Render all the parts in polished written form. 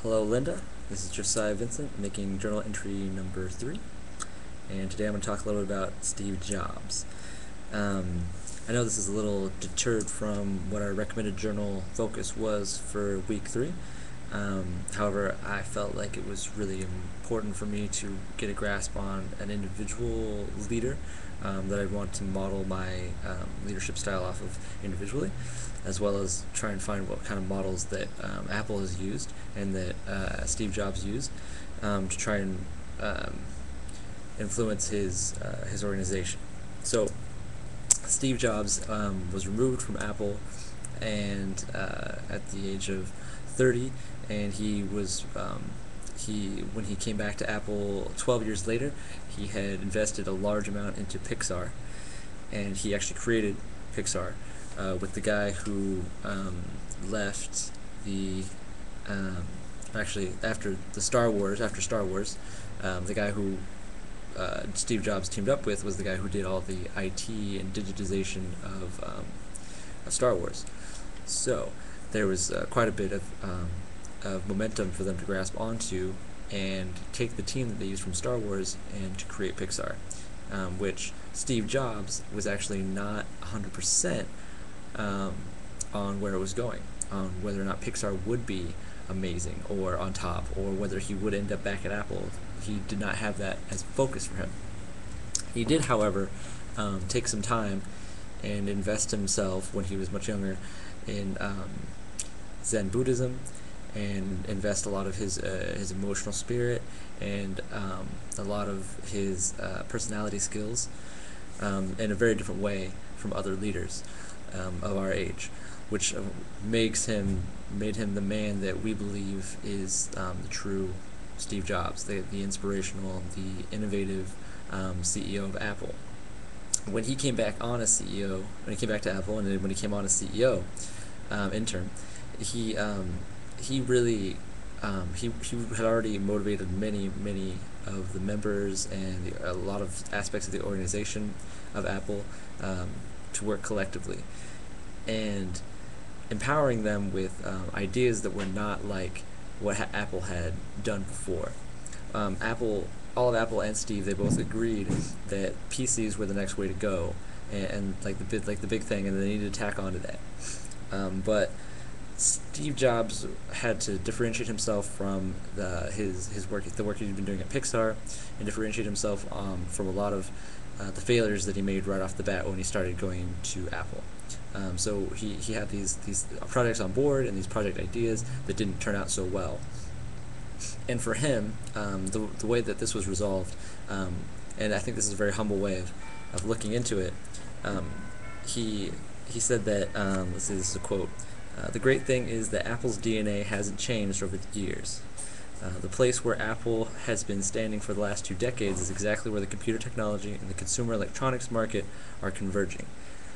Hello Linda, this is Josiah Vincent making journal entry number 3, and today I'm going to talk a little bit about Steve Jobs. I know this is a little deterred from what our recommended journal focus was for week 3. However, I felt like it was really important for me to get a grasp on an individual leader that I'd want to model my leadership style off of individually, as well as try and find what kind of models that Apple has used and that Steve Jobs used to try and influence his organization. So Steve Jobs was removed from Apple and at the age of 30, and he was when he came back to Apple 12 years later, he had invested a large amount into Pixar, and he actually created Pixar with the guy who left the actually after Star Wars, the guy who Steve Jobs teamed up with was the guy who did all the IT and digitization of Star Wars. So there was quite a bit of momentum for them to grasp onto and take the team that they used from Star Wars and to create Pixar, which Steve Jobs was actually not 100% on where it was going, on whether or not Pixar would be amazing or on top, or whether he would end up back at Apple. He did not have that as a focus for him. He did, however, take some time and invest himself when he was much younger in Zen Buddhism, and invest a lot of his emotional spirit and a lot of his personality skills in a very different way from other leaders of our age, which made him the man that we believe is the true Steve Jobs, the inspirational, the innovative CEO of Apple. When he came back on as CEO, when he came back to Apple, and then when he came on as CEO intern, he really he had already motivated many of the members and a lot of aspects of the organization of Apple to work collectively, and empowering them with ideas that were not like what Apple had done before. All of Apple and Steve, they both agreed that PCs were the next way to go, and like the big thing, and they needed to tack onto that. But Steve Jobs had to differentiate himself from his work, the work he'd been doing at Pixar, and differentiate himself from a lot of the failures that he made right off the bat when he started going to Apple. So he had these projects on board and these project ideas that didn't turn out so well. And for him, the way that this was resolved, and I think this is a very humble way of looking into it, he said that, let's see, this is a quote, "The great thing is that Apple's DNA hasn't changed over the years. The place where Apple has been standing for the last 2 decades is exactly where the computer technology and the consumer electronics market are converging.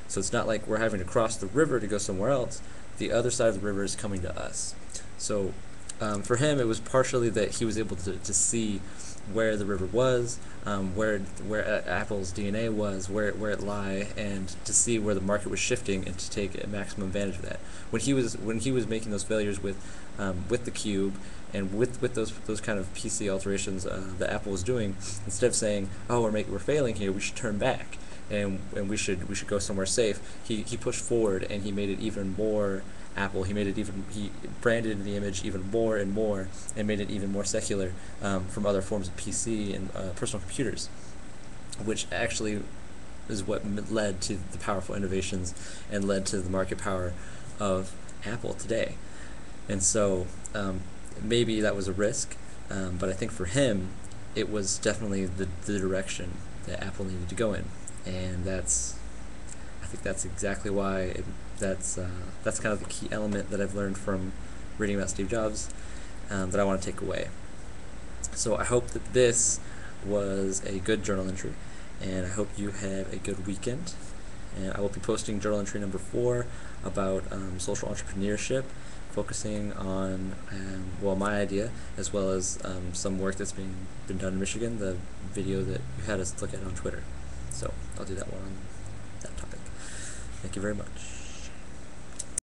So it's not like we're having to cross the river to go somewhere else. The other side of the river is coming to us." So for him, it was partially that he was able to see where the river was, where Apple's DNA was, where it lay, and to see where the market was shifting and to take a maximum advantage of that. When he was making those failures with the Cube and with those kind of PC alterations that Apple was doing, instead of saying, "Oh, we're failing here, we should turn back and we should go somewhere safe," he pushed forward and he made it even more Apple. He branded the image even more and more, and made it even more secular from other forms of PC and personal computers, which actually is what led to the powerful innovations and led to the market power of Apple today. And so maybe that was a risk, but I think for him it was definitely the direction that Apple needed to go in, and I think that's exactly why that's kind of the key element that I've learned from reading about Steve Jobs that I want to take away. So I hope that this was a good journal entry, and I hope you have a good weekend. And I will be posting journal entry number 4 about social entrepreneurship, focusing on my idea, as well as some work that's been done in Michigan, the video that you had us look at on Twitter. So I'll do that one on that topic. Thank you very much.